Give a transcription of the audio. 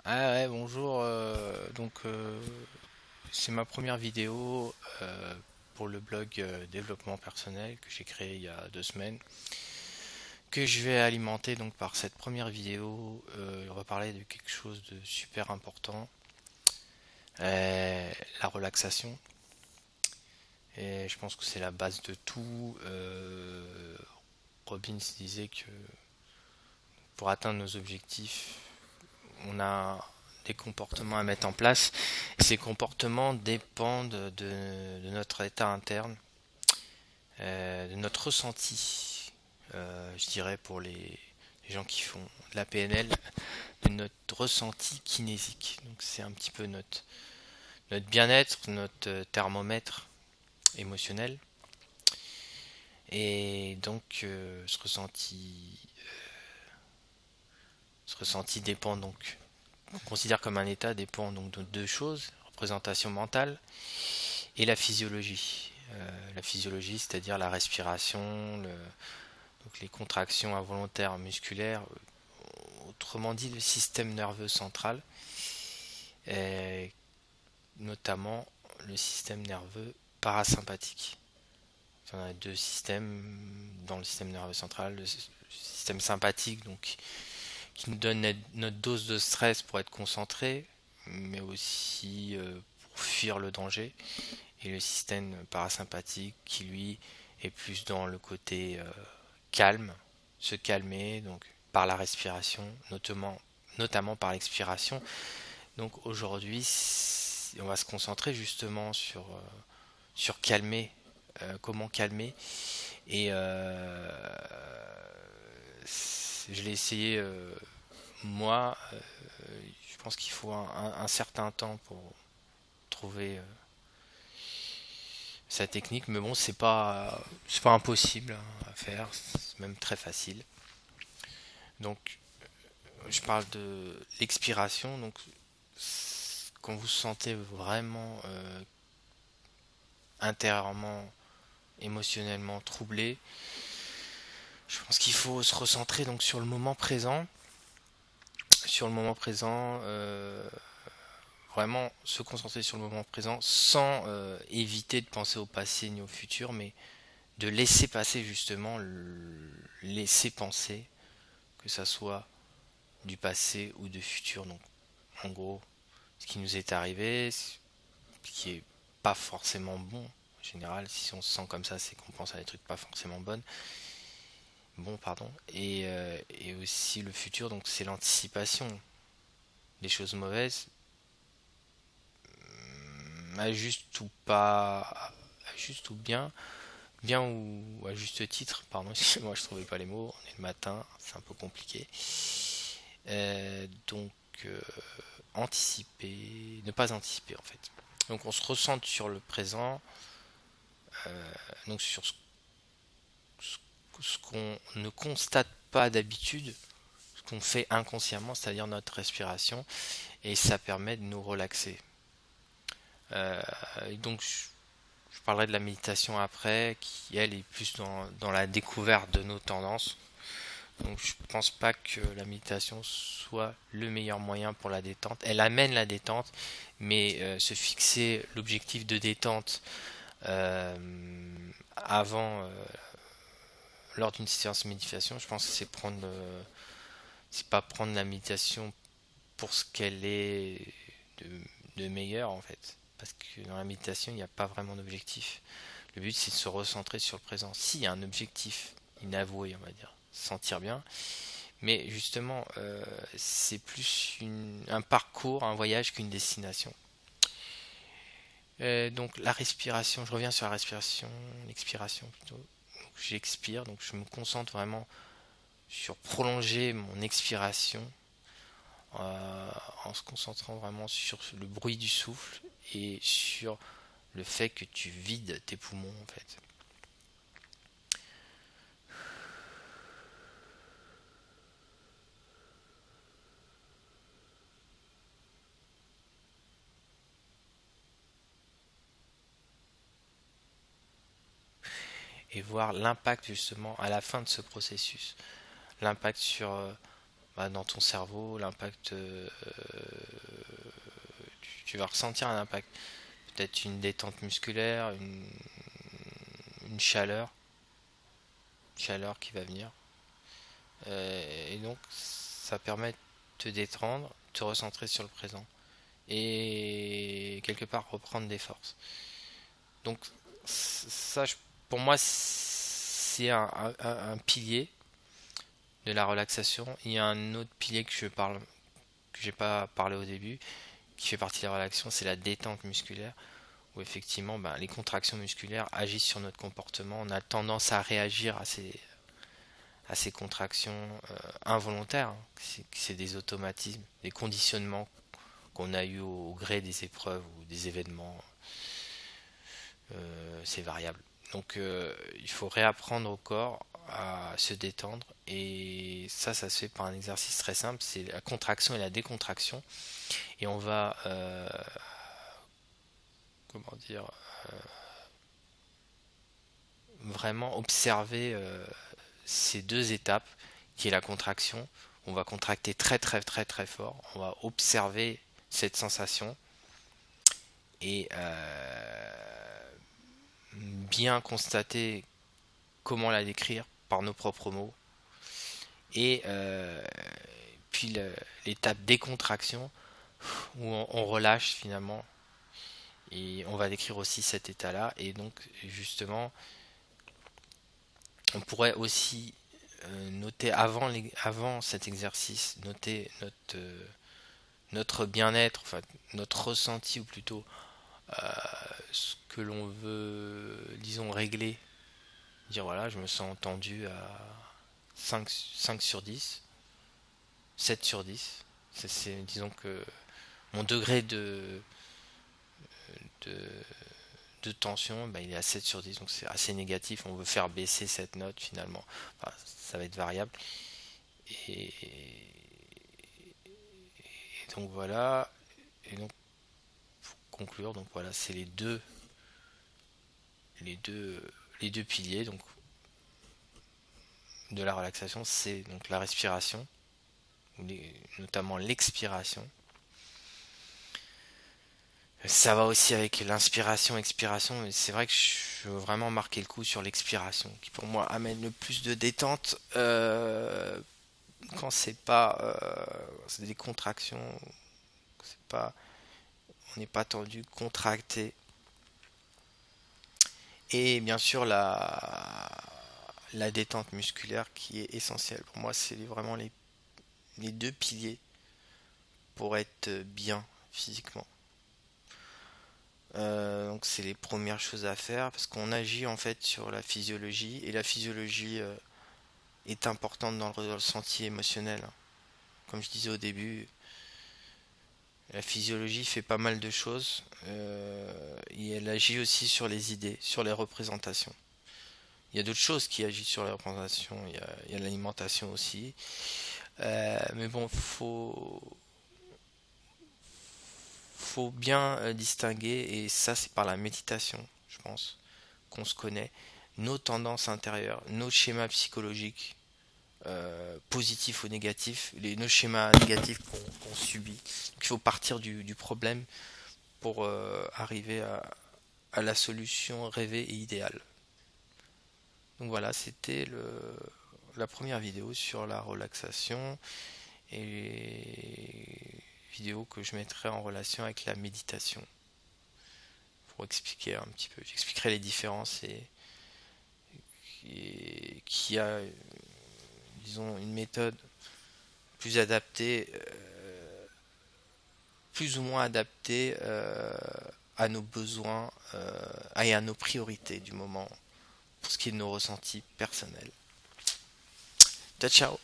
Ah ouais, bonjour. C'est ma première vidéo pour le blog développement personnel que j'ai créé il y a 2 semaines, que je vais alimenter donc par cette première vidéo. On va parler de quelque chose de super important, la relaxation. Et je pense que c'est la base de tout. Robbins disait que pour atteindre nos objectifs, on a des comportements à mettre en place. Ces comportements dépendent de notre état interne, de notre ressenti, je dirais pour les gens qui font de la PNL, de notre ressenti kinésique. Donc c'est un petit peu notre bien-être, notre thermomètre émotionnel. Et donc ce ressenti dépend donc, on considère comme un état, dépend donc de deux choses, représentation mentale et la physiologie. La physiologie, c'est-à-dire la respiration, donc les contractions involontaires musculaires, autrement dit le système nerveux central, et notamment le système nerveux parasympathique. On a deux systèmes dans le système nerveux central, le système sympathique donc qui nous donne notre dose de stress pour être concentré, mais aussi pour fuir le danger, et le système parasympathique qui lui est plus dans le côté calme, se calmer, donc par la respiration, notamment par l'expiration. Donc aujourd'hui, on va se concentrer justement sur calmer, comment calmer. Et je l'ai essayé moi. Je pense qu'il faut un certain temps pour trouver sa technique, mais bon, c'est pas impossible à faire, c'est même très facile. Donc, je parle de l'expiration. Donc, quand vous vous sentez vraiment intérieurement, émotionnellement troublé, je pense qu'il faut se recentrer donc sur le moment présent, sur le moment présent, vraiment se concentrer sur le moment présent sans éviter de penser au passé ni au futur, mais de laisser passer justement, laisser penser que ça soit du passé ou du futur. Donc, en gros, ce qui nous est arrivé, ce qui est pas forcément bon. En général, si on se sent comme ça, c'est qu'on pense à des trucs pas forcément bonnes. Bon, pardon. Et aussi le futur, donc c'est l'anticipation des choses mauvaises, à juste ou pas, à juste ou bien ou à juste titre, pardon, moi je trouvais pas les mots, on est le matin, c'est un peu compliqué. Donc euh, anticiper, ne pas anticiper en fait. Donc on se ressente sur le présent, donc sur ce qu'on ne constate pas d'habitude, ce qu'on fait inconsciemment, c'est-à-dire notre respiration, et ça permet de nous relaxer. Donc je parlerai de la méditation après, qui elle est plus dans la découverte de nos tendances. Donc je pense pas que la méditation soit le meilleur moyen pour la détente. Elle amène la détente, mais se fixer l'objectif de détente euh, avant, lors d'une séance de méditation, je pense que c'est pas prendre la méditation pour ce qu'elle est de, de meilleur en fait. Parce que dans la méditation, il n'y a pas vraiment d'objectif. Le but, c'est de se recentrer sur le présent. S'il y a un objectif inavoué, on va dire, se sentir bien. Mais justement, c'est plus un parcours, un voyage qu'une destination. Donc la respiration, je reviens sur la respiration, l'expiration plutôt. Donc, j'expire, donc je me concentre vraiment sur prolonger mon expiration en se concentrant vraiment sur le bruit du souffle et sur le fait que tu vides tes poumons en fait. Et voir l'impact justement à la fin de ce processus. L'impact sur dans ton cerveau, l'impact, tu vas ressentir un impact. Peut-être une détente musculaire, une chaleur qui va venir. Et donc, ça permet de te détendre, de te recentrer sur le présent. Et quelque part reprendre des forces. Donc, ça, pour moi, c'est un pilier de la relaxation. Il y a un autre pilier que j'ai pas parlé au début, qui fait partie de la relaxation, c'est la détente musculaire, où effectivement les contractions musculaires agissent sur notre comportement. On a tendance à réagir à ces contractions involontaires, hein. C'est des automatismes, des conditionnements qu'on a eu au gré des épreuves ou des événements. C'est variable. Donc il faut réapprendre au corps à se détendre, et ça se fait par un exercice très simple, c'est la contraction et la décontraction, et on va comment dire, vraiment observer ces deux étapes, qui est la contraction. On va contracter très très très très fort, on va observer cette sensation et bien constater comment la décrire par nos propres mots. Et puis l'étape décontraction, où on relâche finalement, et on va décrire aussi cet état-là. Et donc justement, on pourrait aussi noter avant cet exercice, noter notre bien-être, enfin notre ressenti, ou plutôt ce que l'on veut, disons, régler. Dire voilà, je me sens tendu à 5 sur 10, 7 sur 10. Disons que mon degré de, de tension, il est à 7 sur 10, donc c'est assez négatif. On veut faire baisser cette note finalement. Enfin, ça va être variable. Et, et donc voilà. Et donc pour conclure, donc voilà, c'est les deux, les deux piliers donc de la relaxation, c'est donc la respiration, notamment l'expiration. Ça va aussi avec l'inspiration, expiration, mais c'est vrai que je veux vraiment marquer le coup sur l'expiration, qui pour moi amène le plus de détente quand c'est des contractions, c'est pas, on n'est pas tendu, contracté. Et bien sûr la détente musculaire qui est essentielle. Pour moi, c'est vraiment les deux piliers pour être bien physiquement. Donc c'est les premières choses à faire, parce qu'on agit en fait sur la physiologie, et la physiologie est importante dans le ressenti émotionnel. Comme je disais au début, la physiologie fait pas mal de choses, et elle agit aussi sur les idées, sur les représentations. Il y a d'autres choses qui agissent sur les représentations, il y a l'alimentation aussi. Mais bon, faut bien distinguer, et ça c'est par la méditation, je pense, qu'on se connaît, nos tendances intérieures, nos schémas psychologiques, positifs ou négatifs, nos schémas négatifs qu'on subit. Donc, il faut partir du problème pour arriver à la solution rêvée et idéale. Donc voilà, c'était la première vidéo sur la relaxation, et vidéo que je mettrai en relation avec la méditation pour expliquer un petit peu. J'expliquerai les différences, et qui a, disons, une méthode plus adaptée, plus ou moins adaptée à nos besoins et à nos priorités du moment, pour ce qui est de nos ressentis personnels. Ciao, ciao.